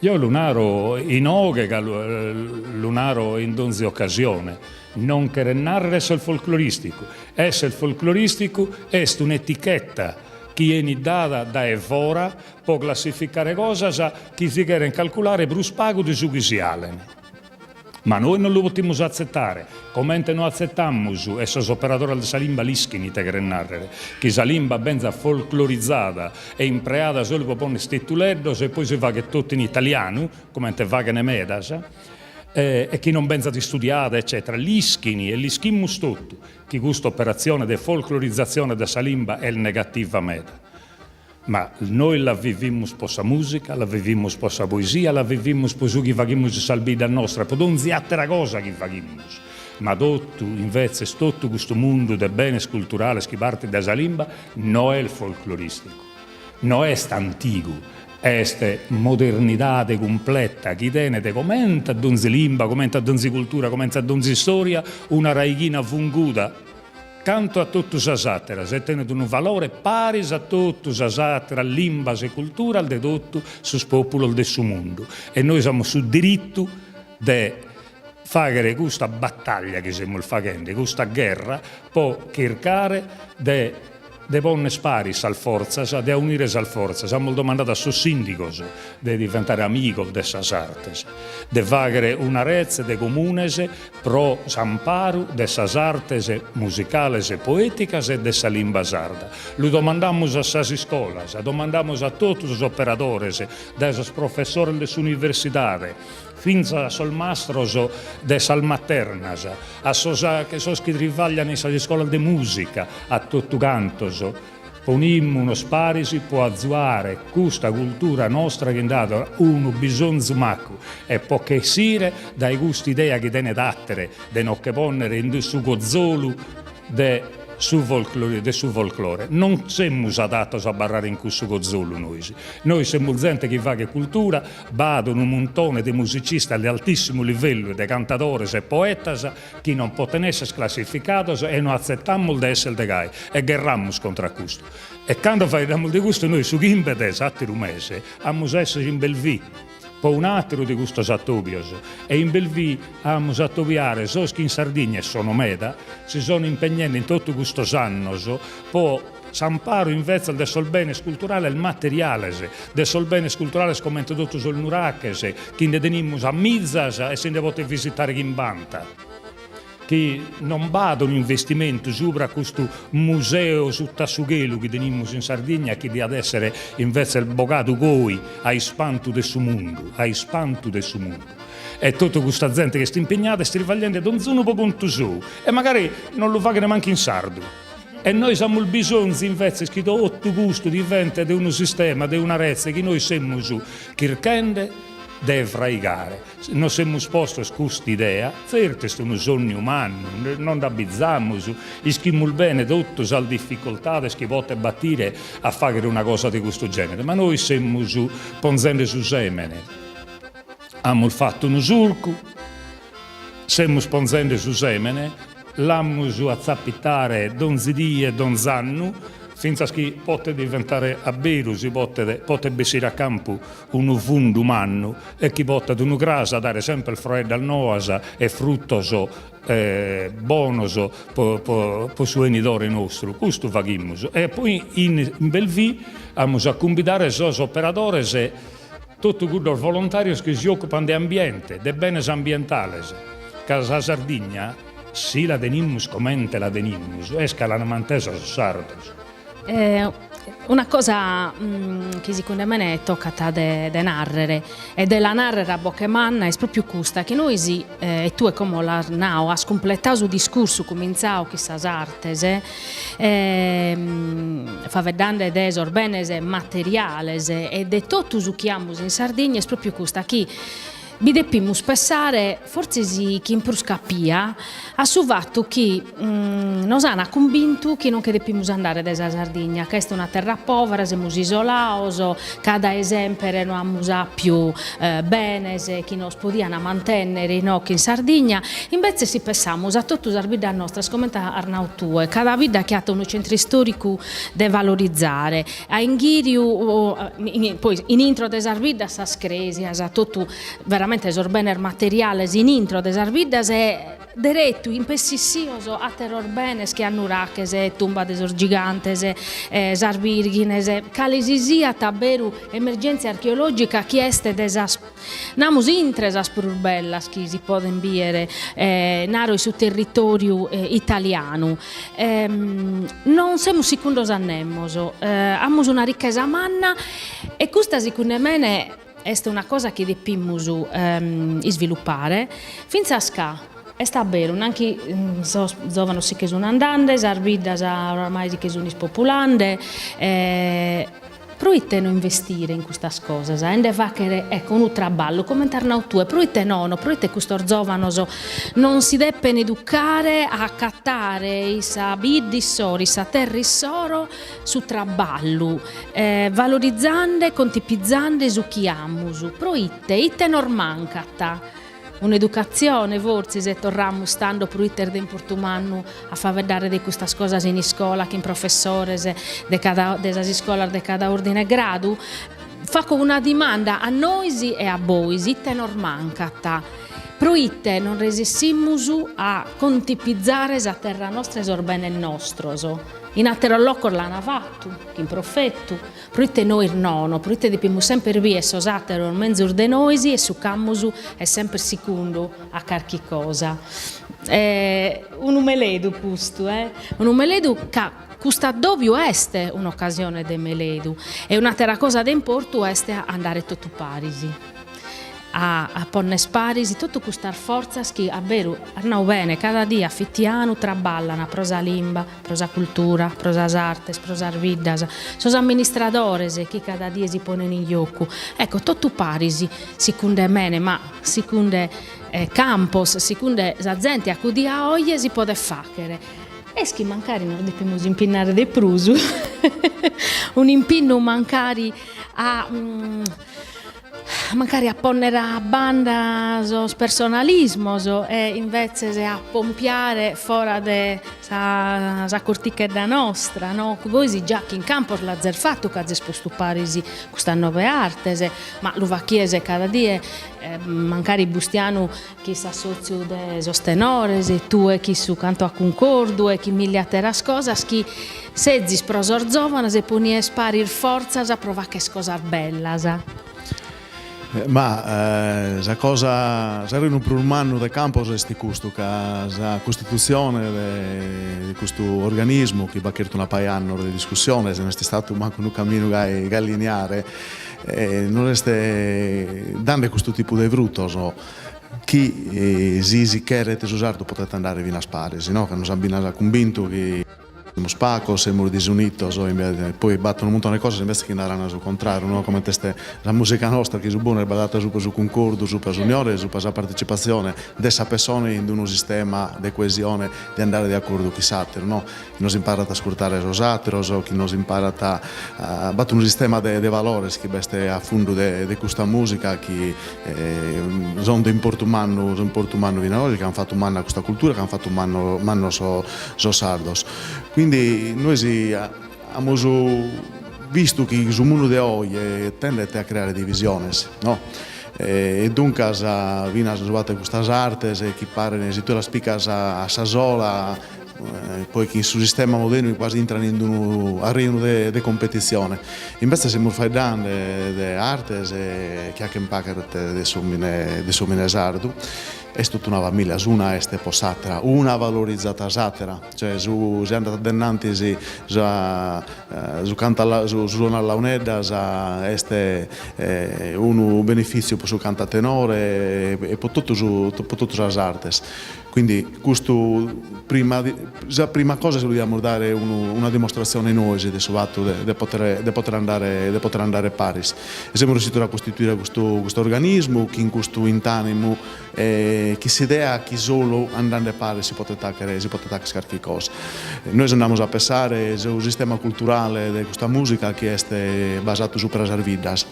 Io lunaro in oghe, lunaro in donzi occasione, non che rennare sul folcloristico. Essere folcloristico è un'etichetta che è data da evora può classificare cose che si quieren calcolare brus pago di su chi si alen. Ma noi non lo potremmo accettare, come non accettammo e sos operatori della limba lischini te narrare, che la limba benza folclorizzata e impreata solo per ponere stittuleddos e poi si fa che tutto in italiano, come te va che ne medas, e che non benza di studiata, eccetera. L'ischini e l'ischimmus tutto, che questa operazione di folclorizzazione della limba è il negativa meta. Ma noi la vivimmo sposa musica, la vivimmo sposa poesia, la vivimmo sposa che facciamo salvida nostra, per non altra cosa che facciamo. Ma tutto, invece, tutto questo mondo del bene culturale che parte dalla limba non è il folcloristico, non è antico. Este modernità completa che tiene de commenta donzi limba, commenta donzi cultura, commenta donzi storia, una raichina funguta canto a tutto sasattera, se tiene un valore pari a tutto sasattera, limba e cultura, al dedotto su popolo del suo mondo. E noi siamo sul diritto di fare questa battaglia che stiamo facendo, questa guerra, può cercare di ponne spari sal forza, di unire sal forza. Siamo domandati a suo sindicos di diventare amico de sas artes, di fare una rete de comunes pro s'amparo de sas artes musicales e poeticas e de sa limba sarda. Lo domandamos a sas scolas, domandamos a tutti os operadores, de sos professores de universidade, fins a sol mastros de sal maternas, a sos che trivagliano in sa scuola de musica, a tutto cantos. Ponimmo uno sparisi può azzuare questa cultura nostra che è data uno bisogno macco e può che sire dai gusti idea che tiene d'attere, de non che ponere in su gozzolo de su folklore. Non siamo adatti a barrare in questo gozzolo noi siamo gente che va che cultura, badono un montone di musicisti di altissimo livello, di cantatori e poetas che non possono essere classificati e non accettiamo di essere de gai e guerriamo contro questo. E quando facciamo di questo noi su Gimbedes, a Tirumese, abbiamo essere in Belvì, poi un altro di questo Sattobios, e in Belvì abbiamo attoviare soschi in Sardegna e sono meda, si sono impegnati in tutto questo anno, poi s'amparo invece del sol bene culturale il materiale, del sol bene culturale come tutto sul Nuracchese, che ne teniamo a Mizzas e se ne potete visitare in Banta. Che non vado un investimento sopra questo museo su Tassughelu che teniamo in Sardegna, che deve essere invece il bogato goi ai spanto del suo mondo, E tutta questa gente che sta impegnata sta rivagliando da un zuno po' conto su, e magari non lo fa che neanche in sardo. E noi siamo il bisogno invece che tutto questo diventa di un sistema, di una rete che noi siamo su, che rende deve fraigare. Non siamo esposti a questa idea, certo è un sogno umano, non abbizziamo, ischimmo bene tutte le difficoltà che potete battire a fare una cosa di questo genere, ma noi siamo ponzendo su semene. Abbiamo fatto un surco, siamo sponzendo su semene, l'abbiamo a zappitare donzidì e donzanno, finché potete diventare a vero, si potete bessire a campo un fondo umano e chi potete un grasa dare sempre il freddo al noasa e fruttoso, bonoso per suo enidore nostro. Questo facciamo. E poi in Belvì abbiamo a convidare i operatori e tutti quei volontari che si occupano di ambiente, di beni ambientali. Casa Sardegna, sì la teniamo come la teniamo, è scalanamantesa su sardos. Una cosa che secondo me tocca a de narrere e della narrere a Bocchemanna è proprio questa che noi e tu è come la nao has completato il discorso cominciato chissà artes fa vedere des orbenes materiales e de tutto su chiamus in Sardegna è proprio questa che vi dobbiamo pensare, forse chi in proscapia, a su fatto che nos hanno convinto che non dobbiamo andare da Sardegna, che è una terra povera, siamo isolati, cada esempio non abbiamo più bene, che non possiamo mantenere no, che in Sardegna, invece si pensiamo a tutte le vite nostre, come Arnau tue, cada vita che ha un centro storico da valorizzare, a Inghirio, poi in intro della vita sa scresi, a tutto veramente esorbener materiales in intro des arvidas e diretto impessissioso a terrorbenes che hanno raches tumba des gigantes sarvirghines calesisia taberu emergenza archeologica che este namus intres aspurbellas che si poden biere naro su territorio italiano non siamo sicundos annemmoso amos una ricchezza manna e questa secondo me è una cosa che dobbiamo sviluppare finché è sta bello, anche giovani che sono andando, le ormai che sono spopolando, proite non investire in queste cose, e fare ecco, un traballo, come Arnau tu, proite no, proite questo giovane non si debbono educare a cattare i sabidi sori, i terri soro su traballo, valorizzando, contipizzando su chi amusu, proite, ite non mancata. Un'educazione, forse, se torniamo stando per iter di Portumanno a far vedere di queste cose in scuola, che in professore, della scuola di cada ordine e grado, fa una domanda a noi e a voi, ite non mancata. Proite non resistimus a contipizzare la terra nostra esorbene nostro. In altro loco l'hanno fatto, in profetto, proite noi nono, proite dobbiamo sempre via sosatero in mezzo di noi e su cammusu è sempre secondo a qualche cosa. Un umeledu questo, un umeledu che questa doppio è un'occasione di meledu e un'altra cosa di importo è andare tutto parisi. A ponne sparisi tutto questa forza che a vero arnau bene cada dia fittiano traballano prosa limba, prosa cultura, prosa artes, prosa vidas, sos amministradores che cada dia si pongono in gioco. Ecco, tutto parisi, secondo me, ma secondo campos, secondo la gente a cui a oggi si può fare. Eschi mancari non dobbiamo impinare de prusu, un impinno mancari a ponnere a banda sos personalismos e invece a pompiare fuori de sa cortichedda nostra, no? Voi si già che in campo l'ha fatto che ha esposto parisi questa nuove artes, ma lo va chiese cada dia mancari bustiano chi sa sozio de sostenores e tu e chi su canto a concordo e chi mille teras cosas chi sezis prosor giovanas e ponie sparir forzas a provare che scosar bellas. Ma la cosa sarebbe per un anno del campo è questo, che la costituzione di questo organismo che va a una paia anno di discussione, se non è stato manco un cammino che lineare, non è dando questo tipo di brutto. Chi si chiede usato potete andare via a Parisi, no? Che non abbiamo convinto che siamo spacco, siamo disuniti, poi battono un montone di cose invece che andranno sul contrario, no? Come la musica nostra che è buona è basata su concordo, su unione, su partecipazione dessa persone in uno sistema di coesione di andare d'accordo con satiro, no? Chi non impara a ascoltare i satiro, chi non impara a battere un sistema di valori che veste a fondo di questa musica che sono di importo umano vinoli, che hanno fatto un anno a questa cultura, che hanno fatto un anno so sardos. Quindi noi abbiamo visto che il mondo di oggi tende a creare divisioni, no? E dunque viene trovate queste arti che pare se tu la spica a Sasola poi che sul sistema moderno quasi entrano in un arena di competizione. Invece siamo facendo di arte che anche impacca di sumine sardo. È tutta una famiglia, una è posata, una valorizzata satira, cioè su andata dennanti su canta su suona launedda è un beneficio su canta tenore e per tutte le arti. Quindi questo prima cosa dobbiamo dare una dimostrazione noi del fatto di poter andare a Paris. E siamo riusciti a costituire questo organismo che in questo intanimo che si idea che solo andando a Paris si poteva scaricare cose. Noi andiamo a pensare sul sistema culturale di questa musica che è basato su le vidas.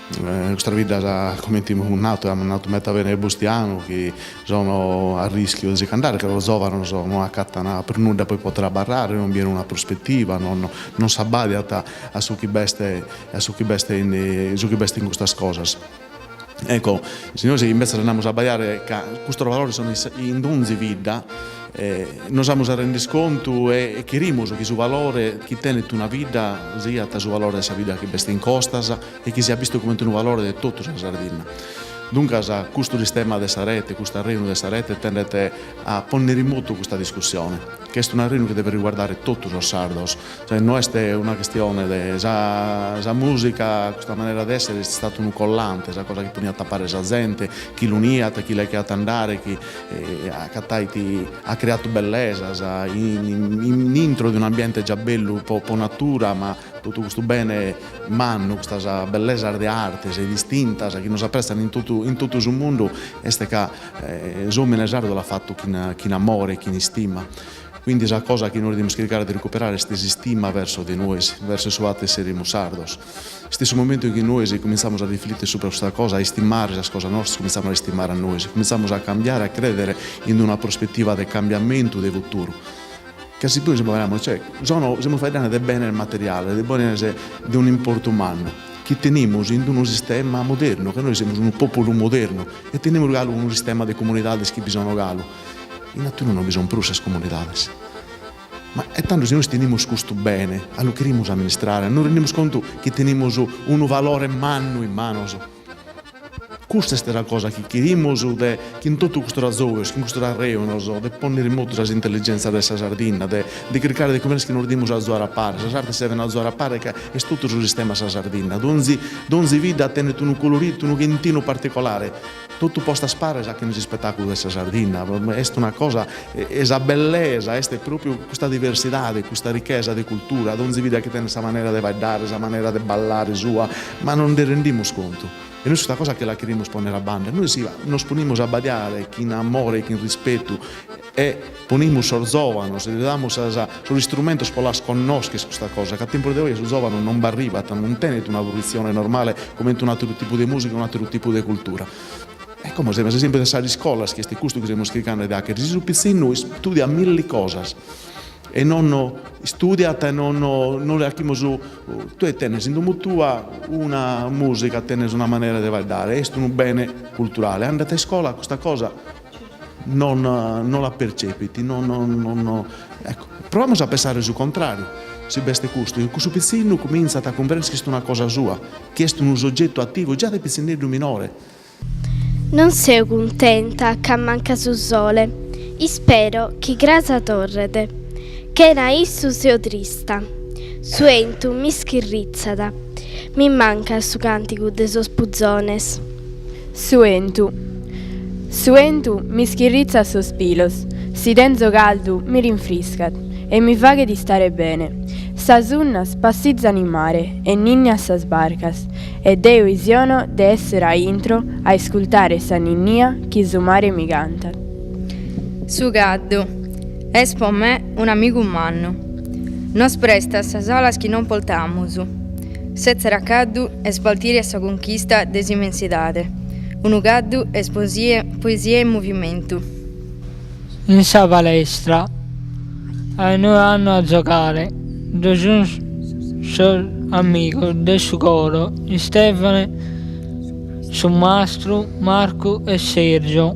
Questa vita come un nato meta bene bustiano che sono a rischio di cantare, che lo giovane non accattano per nulla, poi potrà barrare, non viene una prospettiva, non si abbadia a su chi beste in queste cose. Ecco, se noi invece andiamo a sbagliare che questi valori sono in 11 vita, noi siamo a rendere conto e chiariamo che su valore che tiene una vita sia su valore della vita che veste in costas e che sia visto come un valore di tutta la Sardegna. Dunque, questo sistema della rete, questo arena della rete tende a ponere in moto questa discussione, che è un arena che deve riguardare tutti i sardos. Cioè, non è una questione la musica, questa maniera di essere è stata un collante, la cosa che poneva a tappare la gente, chi l'unia, chi l'ha chiamato andare, chi ha creato bellezza, intro di un ambiente già bello, un po' natura, ma tutto questo bene manno, questa bellezza di arte, è distinta, che non si apprezzano in tutto il mondo, è che l'uomo sardo l'ha fatto chi in amore, chi in stima. Quindi è una cosa che noi dobbiamo cercare di recuperare, questa stima verso di noi, verso i suoi esseri sardos. Stesso momento in cui noi cominciamo a riflettere su questa cosa, a stimare le cose nostre, cominciamo a stimare a noi, cominciamo a cambiare, a credere in una prospettiva di cambiamento del futuro. Che se poi siamo facendo del bene materiale, del bene di un importo umano, che teniamo in un sistema moderno, che noi siamo un popolo moderno e teniamo un sistema di comunità che bisogna galo. In natura non bisogna più queste comunità. Ma è tanto se noi teniamo questo bene, allora queremos amministrare, non rendiamo conto che teniamo un valore mano in mano. Questa è la cosa che chiediamo, che in tutto questo razzoio, in questo arreo, di ponere in moto l'intelligenza della Sardegna, di cercare di come noi dobbiamo a pare. La Sardegna serve a pare che è tutto il sistema della Sardegna. Donzi vita tiene un colorito, un gentino particolare. tutto posta spara che non si spettacolo della Sardegna, è una cosa, è la bellezza, è proprio questa diversità, questa ricchezza di cultura, non si vede che tiene questa maniera di ballare, questa maniera di ballare sua, ma non ne rendiamo conto. E noi questa cosa che la queremos ponere a banda, noi nos ponimos a badiare chi in amore, chi in rispetto, e ponimos sul giovane, se le damos sugli strumenti per la conoscere questa cosa, che a tempo di oggi il giovane non arriva, non tiene una fruizione normale come un altro tipo di musica, un altro tipo di cultura. È come se sempre nelle scuole, che è questo che stiamo scrivendo, che il piccino studia mille cose e non studia e non le abbiamo su. Tu tienes in tua una musica, tienes una maniera di ballare, è un bene culturale. Andate a scuola, questa cosa non la percepiti, ecco. Proviamo a pensare sul contrario. Si veste questo piccino comincia a comprendere che è una cosa sua, che è un soggetto attivo già da piccinello minore. Non sei contenta che manca sul sole, e spero che grazie torrete, che na issu seo trista. Suentu mi schirrizzata, mi manca su cantico de sos puzzones. Suentu mi schirrizza sos pilos, si denzo caldo mi rinfriscat e mi fa che di stare bene. Sas unnas passizzano in mare e ninnia sas barcas, ed io visiono de essere a intro a ascoltare sa ninnia chi su mare mi canta. Su gaddu, es per me un amico umano. Nos presta sas alas che non portamusu. Sezzera caddu es partire a sa conquista desimmensidade. Unu gaddu es poesia in movimento. In sa palestra, noi hanno a giocare. Raggiunge suo amico del suo coro, Stefano, suo mastro Marco e Sergio,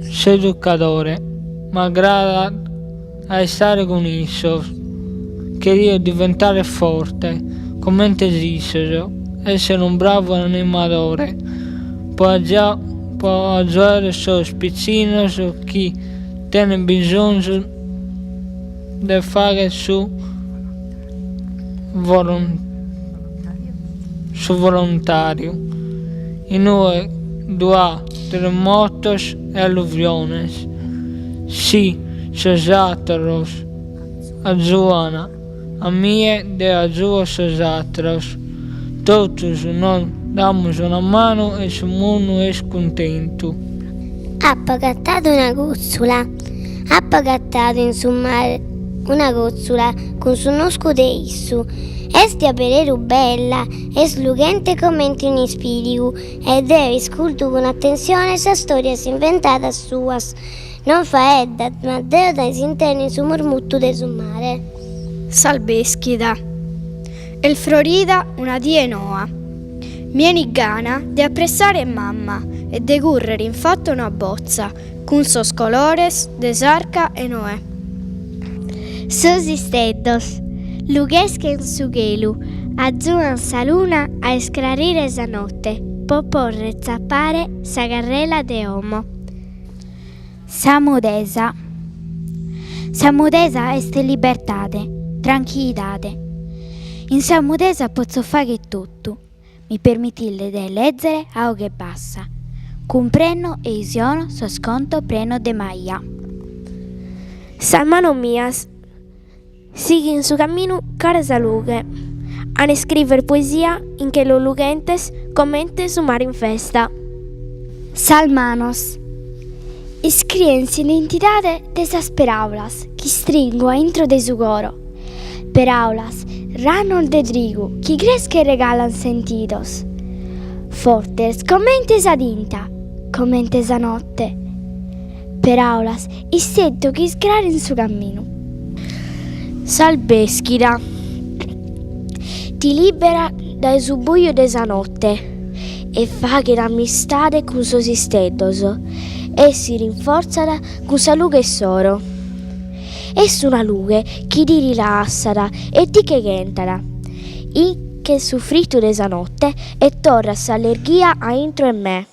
suo educatore, ma grazie a stare con esso, che io diventare forte, come te dicevo, essere un bravo animatore, può aggiungere il suo spiccino su chi tiene bisogno di fare su volontario. E noi due terremotos e alluviones. Sì, sesatros, a Giovanna, a mie de a giù sesatros. Todos non damos una mano e il mondo è contento. Ha pagattato una gozzola, ha pagattato in sul mare una gozzola con su nosco de issu. Esti a pereru bella, e slugente commenti un spiritu, e deve ascoltu con attenzione sa storia inventata suas. Non fa edda, ma deo da interni su mormutto de su mare. Salbeschida. El Florida una die noa. Mieni gana de appressare mamma e de currere infatti una bozza, con sos colores de Sarca e Noè. Sos isteddos, lughes che in su gelu, aggiungan sa luna a esclarire sa notte, po porre zappare sa carrella de homo. Samudesa est libertate, tranquillate. In Samudesa posso fare tutto, mi permettile de leggere a che bassa, comprendo e isiono so sconto preno de maia. Salmano mias, sigui in su cammino care sa lughe, a ne scrivere poesia in che lo lugentes commente su mare in festa. Salmanos, iscriensi l'identidade de sas paraulas, che stringo intro de su coro. Paraulas, rano de trigo, che cresce e regalan sentidos. Fortes, commente sa dinta, commente sa notte. Paraulas, istetto che sgrare in su cammino. Salbeschida, ti libera dal subuio de sa notte e fa che l'amistade con sos isteddos e si rinforzata con sa lughe soro. Es una lughe che ti rilassata e ti che gentara, in che soffritto de sa notte e torra sa allergia a intro in me.